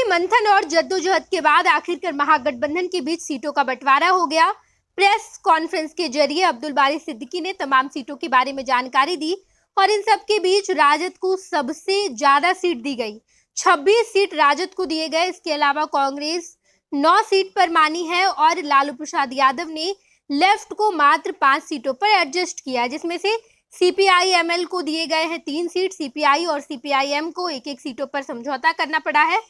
मंथन और जद्दोजहद के बाद आखिरकार महागठबंधन के बीच सीटों का बंटवारा हो गया। प्रेस कॉन्फ्रेंस के जरिए अब्दुल बारी सिद्दीकी ने तमाम सीटों के बारे में जानकारी दी और इन सब के बीच राजद को सबसे ज्यादा सीट दी गई। 26 सीट राजद को दिए गए। इसके अलावा कांग्रेस 9 सीट पर मानी है और लालू प्रसाद यादव ने लेफ्ट को मात्र 5 सीटों पर एडजस्ट किया, जिसमें से सीपीआई-एमएल को दिए गए हैं 3 सीट, सीपीआई और सीपीआई-एम को एक सीटों पर समझौता करना पड़ा है।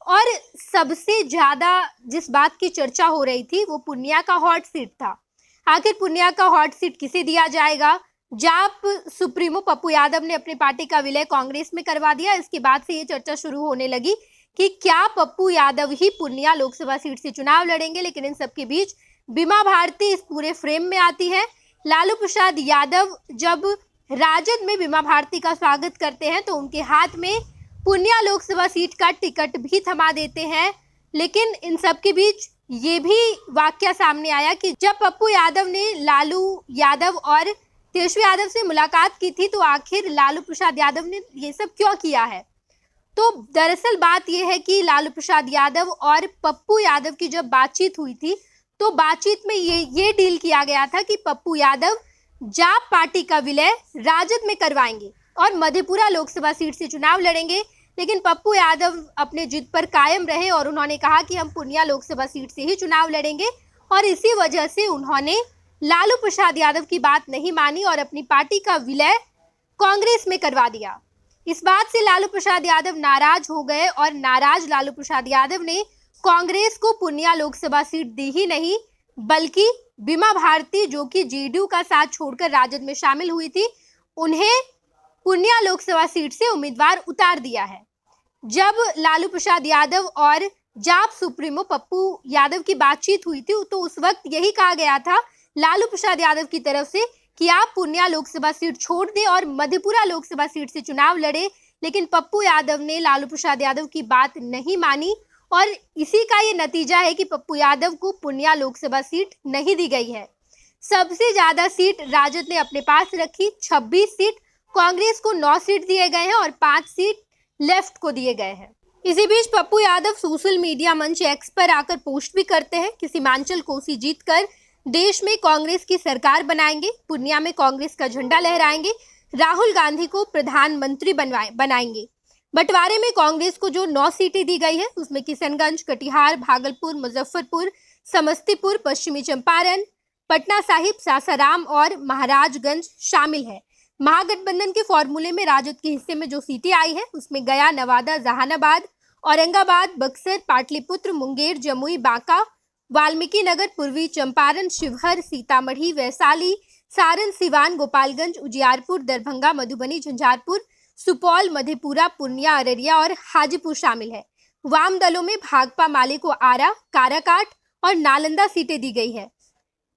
और सबसे ज्यादा जिस बात की चर्चा हो रही थी वो पूर्णिया का हॉट सीट था। आखिर पूर्णिया का हॉट सीट किसे दिया जाएगा? जाप सुप्रीमो पप्पू यादव ने अपनी पार्टी का विलय कांग्रेस में करवा दिया। इसके बाद से ये चर्चा शुरू होने लगी कि क्या पप्पू यादव ही पूर्णिया लोकसभा सीट से चुनाव लड़ेंगे। लेकिन इन सबके बीच बीमा भारती इस पूरे फ्रेम में आती है। लालू प्रसाद यादव जब राजद में बीमा भारती का स्वागत करते हैं तो उनके हाथ में पूर्णिया लोकसभा सीट का टिकट भी थमा देते हैं। लेकिन इन सब के बीच ये भी वाकया सामने आया कि जब पप्पू यादव ने लालू यादव और तेजस्वी यादव से मुलाकात की थी तो आखिर लालू प्रसाद यादव ने ये सब क्यों किया है। तो दरअसल बात यह है कि लालू प्रसाद यादव और पप्पू यादव की जब बातचीत हुई थी तो बातचीत में ये डील किया गया था कि पप्पू यादव जाप पार्टी का विलय राजद में करवाएंगे और मधेपुरा लोकसभा सीट से चुनाव लड़ेंगे। लेकिन पप्पू यादव अपने जिद पर कायम रहे और उन्होंने कहा कि हम पूर्णिया लोकसभा सीट से ही चुनाव लड़ेंगे और इसी वजह से उन्होंने लालू प्रसाद यादव की बात नहीं मानी और अपनी पार्टी का विलय कांग्रेस में करवा दिया। इस बात से लालू प्रसाद यादव नाराज हो गए और नाराज लालू प्रसाद यादव ने कांग्रेस को पूर्णिया लोकसभा सीट दी ही नहीं बल्कि बीमा भारती जो कि जेडीयू का साथ छोड़कर राजद में शामिल हुई थी, उन्हें पूर्णिया लोकसभा सीट से उम्मीदवार उतार दिया है। जब लालू प्रसाद यादव और जाप सुप्रीमो पप्पू यादव की बातचीत हुई थी तो उस वक्त यही कहा गया था लालू प्रसाद यादव की तरफ से कि आप पूर्णिया लोकसभा सीट छोड़ दें और मधेपुरा लोकसभा सीट से चुनाव लड़े। लेकिन पप्पू यादव ने लालू प्रसाद यादव की बात नहीं मानी और इसी का ये नतीजा है कि पप्पू यादव को पूर्णिया लोकसभा सीट नहीं दी गई है। सबसे ज्यादा सीट राजद ने अपने पास रखी, 26 सीट। कांग्रेस को 9 सीट दिए गए हैं और 5 सीट लेफ्ट को दिए गए हैं। इसी बीच पप्पू यादव सोशल मीडिया मंच एक्स पर आकर पोस्ट भी करते हैं कि सीमांचल कोसी जीतकर देश में कांग्रेस की सरकार बनाएंगे, पूर्णिया में कांग्रेस का झंडा लहराएंगे, राहुल गांधी को प्रधानमंत्री बनाएंगे। बंटवारे में कांग्रेस को जो 9 सीटें दी गई है उसमें किशनगंज, कटिहार, भागलपुर, मुजफ्फरपुर, समस्तीपुर, पश्चिमी चंपारण, पटना साहिब, सासाराम और महाराजगंज शामिल है। महागठबंधन के फॉर्मूले में राजद के हिस्से में जो सीटें आई है उसमें गया, नवादा, जहानाबाद, औरंगाबाद, बक्सर, पाटलिपुत्र, मुंगेर, जमुई, बांका, वाल्मीकि नगर, पूर्वी चंपारण, शिवहर, सीतामढ़ी, वैशाली, सारण, सिवान, गोपालगंज, उजियारपुर, दरभंगा, मधुबनी, झंझारपुर, सुपौल, मधेपुरा, पूर्णिया, अररिया और हाजीपुर शामिल है। वाम दलों में भाकपा माले को आरा, काराकाट और नालंदा सीटें दी गई है।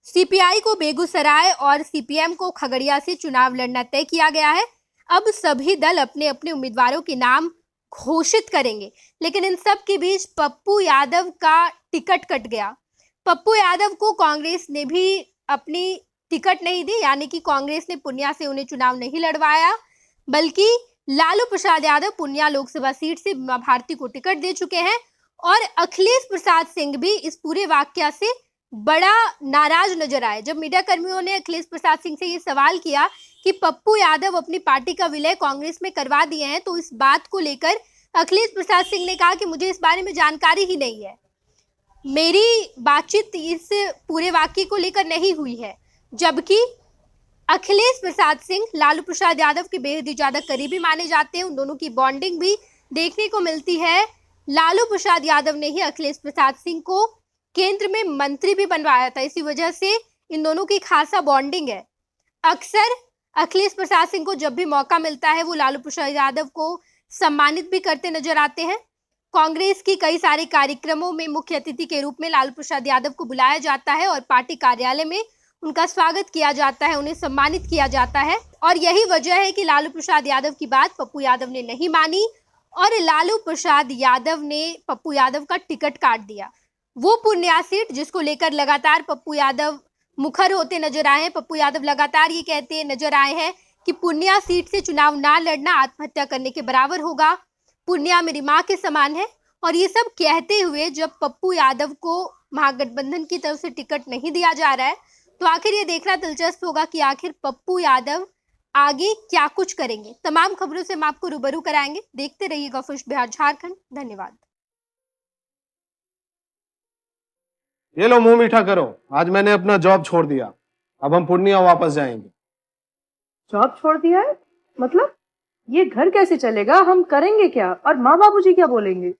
सीपीआई को बेगूसराय और सीपीएम को खगड़िया से चुनाव लड़ना तय किया गया है। अब सभी दल अपने अपने उम्मीदवारों के नाम घोषित करेंगे। लेकिन इन सब के बीच पप्पू यादव का टिकट कट गया। पप्पू यादव को कांग्रेस ने भी अपनी टिकट नहीं दी, यानी कि कांग्रेस ने पूर्णिया से उन्हें चुनाव नहीं लड़वाया बल्कि लालू प्रसाद यादव पूर्णिया लोकसभा सीट से बीमा भारती को टिकट दे चुके हैं। और अखिलेश प्रसाद सिंह भी इस पूरे वाकया से बड़ा नाराज नजर आए। जब मीडिया कर्मियों ने अखिलेश प्रसाद सिंह से ये सवाल किया कि पप्पू यादव अपनी पार्टी का विलय कांग्रेस में करवा दिए हैं तो इस बात को लेकर अखिलेश प्रसाद सिंह ने कहा कि मुझे इस बारे में जानकारी ही नहीं है, मेरी बातचीत इस पूरे वाकये को लेकर नहीं हुई है। जबकि अखिलेश प्रसाद सिंह लालू प्रसाद यादव के बेहद ही ज्यादा करीबी माने जाते हैं, उन दोनों की बॉन्डिंग भी देखने को मिलती है। लालू प्रसाद यादव ने ही अखिलेश प्रसाद सिंह को केंद्र में मंत्री भी बनवाया था, इसी वजह से इन दोनों की खासा बॉन्डिंग है। अक्सर अखिलेश प्रसाद सिंह को जब भी मौका मिलता है वो लालू प्रसाद यादव को सम्मानित भी करते नजर आते हैं। कांग्रेस की कई सारे कार्यक्रमों में मुख्य अतिथि के रूप में लालू प्रसाद यादव को बुलाया जाता है और पार्टी कार्यालय में उनका स्वागत किया जाता है, उन्हें सम्मानित किया जाता है। और यही वजह है कि लालू प्रसाद यादव की बात पप्पू यादव ने नहीं मानी और लालू प्रसाद यादव ने पप्पू यादव का टिकट काट दिया। वो पूर्णिया सीट जिसको लेकर लगातार पप्पू यादव मुखर होते नजर आए हैं। पप्पू यादव लगातार ये कहते नजर आए हैं कि पूर्णिया सीट से चुनाव ना लड़ना आत्महत्या करने के बराबर होगा। पूर्णिया मेरी माँ के समान है और ये सब कहते हुए जब पप्पू यादव को महागठबंधन की तरफ से टिकट नहीं दिया जा रहा है, तो आखिर ये देखना दिलचस्प होगा कि आखिर पप्पू यादव आगे क्या कुछ करेंगे। तमाम खबरों से हम आपको रूबरू कराएंगे। देखते रहिएगा खुश बिहार झारखंड। धन्यवाद। ये लो, मुंह मीठा करो। आज मैंने अपना जॉब छोड़ दिया। अब हम पूर्णिया वापस जाएंगे। जॉब छोड़ दिया है? मतलब ये घर कैसे चलेगा? हम करेंगे क्या? और माँ बाबूजी क्या बोलेंगे?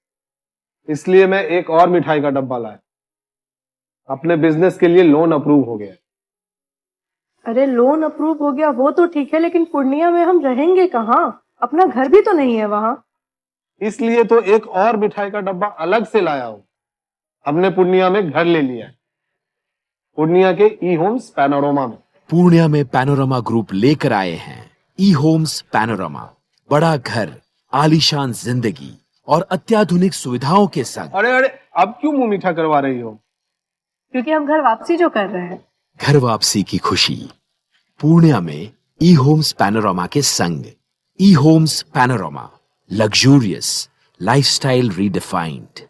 इसलिए मैं एक और मिठाई का डब्बा लाया। अपने बिजनेस के लिए लोन अप्रूव हो गया। अरे लोन अप्रूव हो गया वो तो ठीक है, लेकिन पूर्णिया में हम रहेंगे कहाँ? अपना घर भी तो नहीं है वहाँ। इसलिए तो एक और मिठाई का डब्बा अलग से लाया हूं। हमने पूर्णिया में घर ले लिया है, पूर्णिया के ई होम्स पैनोरमा में। पूर्णिया में पैनोरमा ग्रुप लेकर आए हैं ई होम्स पैनोरमा। बड़ा घर, आलीशान जिंदगी और अत्याधुनिक सुविधाओं के संग। अरे अरे, अब क्यों मुंह मीठा करवा रही हो? क्योंकि हम घर वापसी जो कर रहे हैं। घर वापसी की खुशी पूर्णिया में ई होम्स पैनोरमा के संग। E homes panorama, luxurious lifestyle redefined.